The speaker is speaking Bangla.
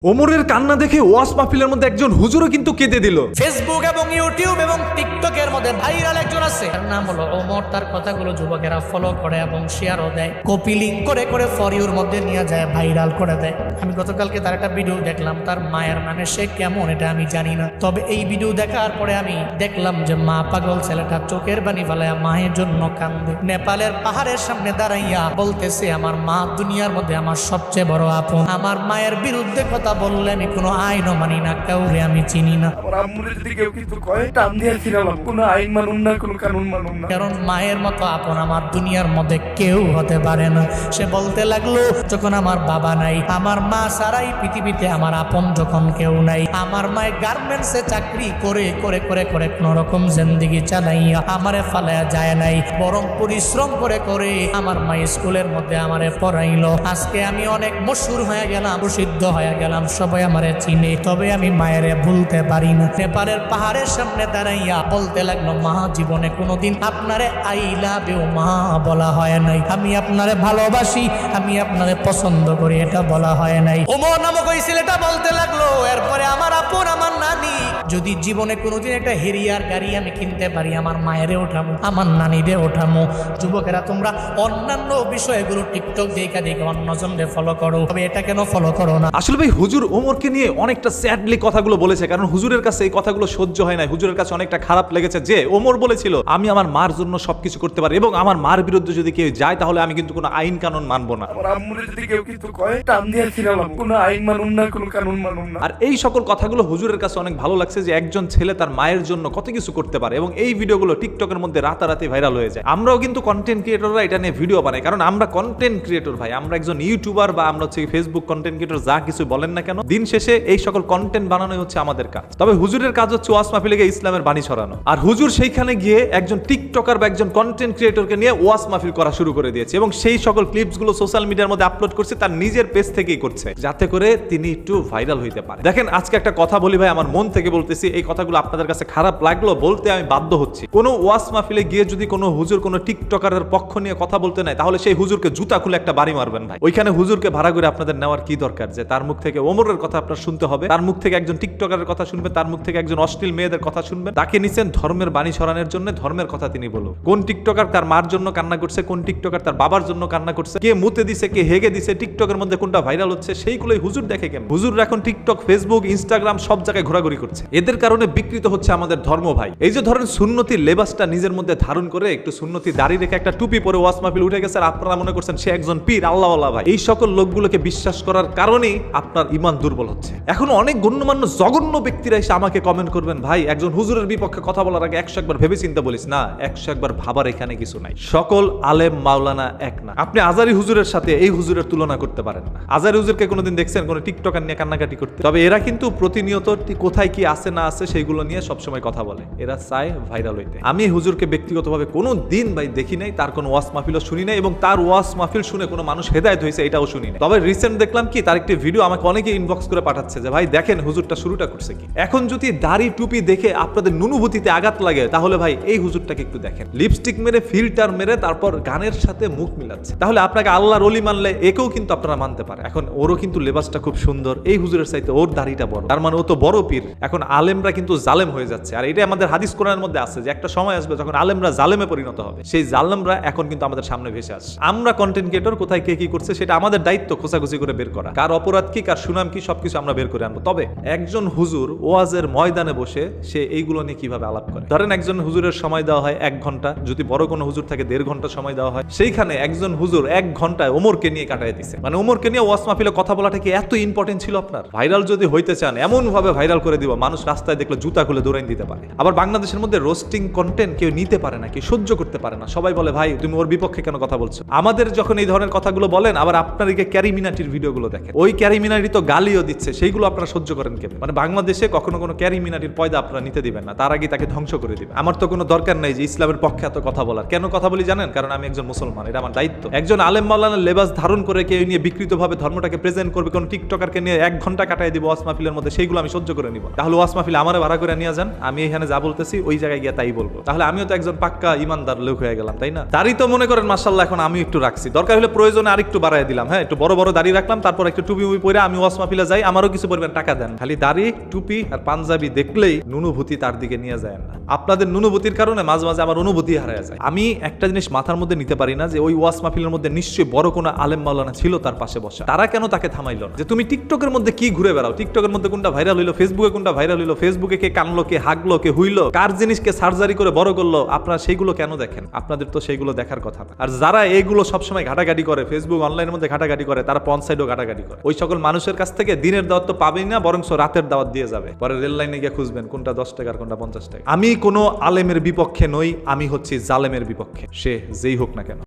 ওমরের কান্না দেখে ওয়াজ মাহফিলের মধ্যে একজন হুজুরও কিন্তু কেঁদে দিল। ফেসবুক এবং ইউটিউব এবং টিকটকের মধ্যে ভাইরাল একজন আছে, তার নাম হলো ওমর। তার কথাগুলো যুবকেরা ফলো করে এবং শেয়ারও দেয়, কপি লিঙ্ক করে করে ফর ইউর মধ্যে নিয়ে যায়, ভাইরাল করে দেয়। আমি গতকালকে তার একটা ভিডিও দেখলাম, তার মায়ের মানে সে কেমন এটা আমি জানি না, তবে এই ভিডিও দেখার পরে আমি দেখলাম যে মা পাগল ছেলেটা চোখের পানি ফেলায় মায়ের জন্য কান্দে। নেপালের পাহাড়ের সামনে দাঁড়াইয়া বলতেছে, আমার মা দুনিয়ার মধ্যে আমার সবচেয়ে বড় আপন। আমার মায়ের বিরুদ্ধে কথা বললে আমি কোনো আইনও মানি না, কাউরে আমি চিনি না। কারণ মায়ের মতো আপন আমার দুনিয়ার মধ্যে কেউ হতে পারে না। সে বলতে লাগলো, যখন আমার বাবা নাই, আমার মা সারাই পৃথিবীতে আমার আপন যখন কেউ নাই, আমার মায়ের গার্মেন্টসে চাকরি করে করে করে করে কোন রকম জিন্দেগি চালাইয়া আমারে ফালাইয়া যায় নাই, বরং পরিশ্রম করে করে আমার মা স্কুলের মধ্যে আমারে পড়াইলো। আজকে আমি অনেক মশহুর হয়ে গেলাম, প্রসিদ্ধ হয়ে গেলাম, সবাই আমারে চিনে, তবে আমি মায়েরে ভুলতে পারি না। নেপালের পাহাড়ের সামনে দাঁড়াইয়া বলতে লাগলো, মা জীবনে কোনোদিন আপনারে আই লাভ ইউ মা বলা হয় নাই, আমি আপনারে ভালোবাসি, আমি আপনারে পছন্দ করি এটা বলা হয় নাই। ওমর নামক ওই ছেলেটা বলতে লাগলো, এরপরে আমার আপন আমার নানি, যদি জীবনে কোনোদিন একটা হেরিয়ার গাড়ি আমি কিনতে পারি, আমার মায়েরে ওঠামো, আমার নানিরে ওঠামো। যুবকেরা তোমরা অন্যান্য বিষয়গুলো টিকটক দেখে দেখে অন্যজনকে ফলো করো, তবে এটা কেন ফলো করো না? আসলে ভাই হুজুর ওমরকে নিয়ে অনেকটা স্যাডলি কথাগুলো বলেছে, কারণ হুজুরের কাছে এই কথাগুলো সহ্য হয় না। হুজুরের কাছে অনেকটা খারাপ লেগেছে যে ওমর বলেছিল, আমি আমার মার জন্য সবকিছু করতে পারি এবং আমার মার বিরুদ্ধে যদি কেউ যায় তাহলে আমি কিন্তু কোনো আইন কানুন মানবো না। আর এই সকল কথাগুলো হুজুরের কাছে অনেক ভালো লাগছে যে একজন ছেলে তার মায়ের জন্য কত কিছু করতে পারে, এবং এই ভিডিওগুলো টিকটকের মধ্যে রাতারাতি ভাইরাল হয়ে যায়। আমরাও কিন্তু কন্টেন্ট ক্রিয়েটররা এটা নিয়ে ভিডিও বানাই, কারণ আমরা কন্টেন্ট ক্রিয়েটর ভাই, আমরা একজন ইউটিউবার বা আমরা হচ্ছে ফেসবুক কন্টেন্ট ক্রিয়েটর, যা কিছু বলেন না কেন, দিন শেষে এই সকল কন্টেন্ট বানানোই হচ্ছে আমাদের কাজ। তবে হুজুরের কাজ হচ্ছে ওয়াজ মাহফিলে গিয়ে ইসলামের বাণী ছড়ানো, আর হুজুর সেইখানে গিয়ে একজন টিকটকার বা একজন কন্টেন্ট ক্রিয়েটরকে নিয়ে ওয়াজ মাহফিল করা শুরু করে দিয়েছে, এবং সেই সকল ক্লিপস গুলো সোশ্যাল মিডিয়ার মধ্যে আপলোড করছে, তার নিজের পেজ থেকেই করছে, যাতে করে তিনি একটু ভাইরাল হইতে পারে। দেখেন আজকে একটা কথা বলি ভাই, আমার মন থেকে বলতেছি, এই কথাগুলো আপনাদের কাছে খারাপ লাগলো বলতে আমি বাধ্য হচ্ছি। কোনো ওয়াজ মাহফিলে গিয়ে যদি কোনো হুজুর কোনো টিকটকারের পক্ষ নিয়ে কথা বলতে নাই, তাহলে সেই হুজুরকে জুতা খুলে একটা বাড়ি মারবেন ভাই। ওইখানে হুজুরকে ভাড়া করে আপনাদের নেওয়ার কি দরকার যে তার মুখ থেকে ওমরের কথা আপনার শুনতে হবে, তার মুখ থেকে একজন টিকটকারের কথা শুনবেন, তার মুখ থেকে একজন অশ্লীল মেয়েদের কথা শুনবেন? তাকে নিছেন ধর্মের বাণী ছড়ানোর জন্য, ধর্মের কথা তিনি বলুন। কোন টিকটকার তার মার জন্য কান্না করছে, কোন টিকটকার তার বাবার জন্য কান্না করছে, কে মুতে দিছে, কে হেগে দিছে, টিকটকের মধ্যে কোনটা ভাইরাল হচ্ছে, সেইগুলোই হুজুর দেখে কেন? হুজুর এখন টিকটক, ফেসবুক, ইনস্টাগ্রাম সব জায়গায় ঘোরাঘুরি করছে, এদের কারণে বিকৃত হচ্ছে আমাদের ধর্ম ভাই। এই যে ধরেন সুন্নতি লেবাসটা নিজের মধ্যে ধারণ করে একটু সুন্নতি দাড়ি রেখে একটা টুপি পরে ওয়াজ মাহফিল উঠে গেছে, আর আপনারা মনে করছেন সে একজন পীর, আল্লাহওয়ালা ভাই। এই সকল লোকগুলোকে বিশ্বাস করার কারণেই আপনার ঈমান দুর্বল হচ্ছে। এখন অনেক গণ্যমান্য জঘন্য ব্যক্তিরা এসে আমাকে কমেন্ট করবেন, ভাই একজন হুজুরের বিপক্ষে কথা বলার আগে 100 একবার ভেবে চিন্তা বলিস না। 100 একবার ভাবার এখানে কিছু নাই। সকল আলেম মাওলানা এক না। আপনি আজারি হুজুরের সাথে এই হুজুরের তুলনা করতে পারেন না। আজারি হুজুরকে কোনোদিন দেখছেন কোনো টিকটকার নিয়ে কান্নাকাটি করতে? তবে এরা কিন্তু প্রতিনিয়ত কোথায় কি আছে না আছে সেইগুলো নিয়ে সবসময় কথা বলে, এরা চায় ভাইরাল হইতে। আমি হুজুরকে ব্যক্তিগতভাবে কোনো দিন ভাই দেখি নাই, তার কোনো ওয়াজ মাহফিলও শুনি নাই, এবং তার ওয়াজ মাহফিল শুনে কোনো মানুষ হেদায়েত হয়েছে এটাও শুনি নাই। তবে রিসেন্ট দেখলাম কি, তার একটি ভিডিও আমাকে অনেকে ইনবক্স করে পাঠাচ্ছে যে ভাই দেখেন হুজুরটা শুরুটা করছে কি। এখন যদি দাড়ি টুপি দেখে আপনাদের নুনুভূতিতে আঘাত লাগে, তাহলে ভাই এই হুজুরটাকে একটু দেখেন, লিপস্টিক মেরে ফিল্টার মেরে তারপর গানের সাথে মুখ মিলাচ্ছে। তাহলে আপনাকে আল্লাহর ওলি মানলে একেও কিন্তু আপনারা মানতে পারে। এখন ওরও কিন্তু লেবাসটা খুব সুন্দর, এই হুজুরের চাইতে ওর দাড়িটা বড়, তার মানে ও তো বড় পীর। এখন আলেমরা কিন্তু জালেম হয়ে যাচ্ছে, আর এটা আমাদের হাদিস কোরআনের মধ্যে আছে যে একটা সময় আসবে যখন আলেমরা জালেমে পরিণত হবে। সেই জালেমরা এখন কিন্তু আমাদের সামনে ভেসে আসছে। আমরা কন্টেন্ট ক্রিয়েটর কোথায় কে কি করছে সেটা আমাদের দায়িত্ব খোঁজাখুঁজি করে বের করা, কার অপরাধ কি, কার সুনাম কি, সবকিছু আমরা বের করে আনবো। তবে একজন হুজুর ওয়াজের ময়দানে বসে সে এইগুলো নিয়ে কিভাবে আলাপ করে? ধরেন একজন হুজুরের সময় দেওয়া হয় 1 ঘন্টা, যদি বড় কোনো হুজুর থাকে 1.5 ঘন্টা সময় দেওয়া হয়, সেইখানে একজন হুজুর 1 ঘন্টায় ওমরকে নিয়ে কাটায় দিচ্ছে। মানে ওমরকে নিয়ে ওয়াজ মাহফিলে কথা বলাটা কি এত ইম্পর্টেন্ট ছিল আপনার? ভাইরাল যদি হইতে চান এমন ভাবে ভাইরাল করে দিব, মানুষ রাস্তায় দেখলে জুতা খুলে দৌড়াই দিতে পারে। আবার বাংলাদেশের মধ্যে রোস্টিং কন্টেন্ট কেউ নিতে পারে না, কেউ সহ্য করতে পারে না। সবাই বলে ভাই তুমি ওর বিপক্ষে কেন কথা বলছো? আমাদের যখন এই ধরনের কথাগুলো বলেন, আবার আপনাদেরকে ক্যারি মিনাটির ভিডিওগুলো দেখেন, ওই ক্যারি মিনাটি তো গালিও দিচ্ছে, সেইগুলো আপনারা সহ্য করেন কেন? মানে বাংলাদেশে কখনো কোনো ক্যারি মিনাটির পয়দা আপনারা নিতে দিবেন না, তার আগে তাকে ধ্বংস করে দিবেন। আমার তো কোনো দরকার নাই যে ইসলামের পক্ষে এত কথা বলার। কেন কথা বলি জানেন? কারণ আমি একজন মুসলমান, এটা আমার দায়িত্ব। একজন আলেম মাওলানা লেবাস ধারণ করে কেউ নিয়ে বিকৃতভাবে ধর্মটাকে প্রেজেন্ট করবে, কোন টিকটকারকে নিয়ে 1 ঘন্টা কাটাই দিব ওয়াজ মাহফিলের মধ্যে, সেইগুলো আমি সহ্য করে নিব। তাহলে ওয়াজ মাহফিল আমারে ভাড়া করে নিয়ে যান, আমি এখানে যা বলতেছি ওই জায়গায় গিয়ে তাই বলবো, তাহলে আমিও তো একজন পাক্কা ইমানদার লোক হয়ে গেলাম, তাই না? তারই তো মনে করেন মাশাআল্লাহ এখন আমি একটু রাখছি, দরকার হলে প্রয়োজনে আরেকটু বাড়ায় দিলাম, হ্যাঁ একটু বড় বড় দাড়ি রাখলাম, তারপর একটু টুপি পরে আমি ওয়াজ মাহফিলে যাই, আমারও কিছু পরিমাণ টাকা দেন, খালি দাড়ি টুপি আর পাঞ্জাবি দেখলেই নুনুভূতি তার দিকে নিয়ে যায় না। আপনাদের নুনুভূতির কারণে মাঝে মাঝে আমার অনুভূতি হারিয়ে যায়। আমি একটা জিনিস মাথার মধ্যে নিতে পারি না যে ওই ওয়াজ মাহফিলের মধ্যে নিশ্চয়ই বড় কোনো আলেম মাওলানা ছিল তার পাশে বসা, তারা কেন তাকে থামাইলো না? যে তুমি টিকটকের মধ্যে কি ঘুরে বেড়াও, টিকটকের মধ্যে কোনটা ভাইরাল হইলো, ফেসবুকে কোনটা ভাইরাল হইলো, ফেসবুকে কে কানলো, কে হাগলো, কে হুইলো, কার জিনিসকে সার্জারি করে বড় করলো, আপনারা সেইগুলো কেন দেখেন? আপনাদের তো সেইগুলো দেখার কথা না। আর যারা এইগুলো সবসময় ঘাটাঘাটি করে, ফেসবুক অনলাইনের মধ্যে ঘাটাঘাটি করে, তারা পঞ্চায়েতও ঘাটাঘাটি করে। ওই সকল মানুষের কাছ থেকে দিনের দাওয়াত তো পাবেই না, বরং রাতের দাওয়াত দিয়ে যাবে। পরে রেল লাইনে গিয়ে খুঁজবেন কোনটা 10 টাকা আর কোনটা 50 টাকা। আমি কোনো আলেমের বিপক্ষে নই, আমি হচ্ছি জালেমের বিপক্ষে, সে যেই হোক না কেন।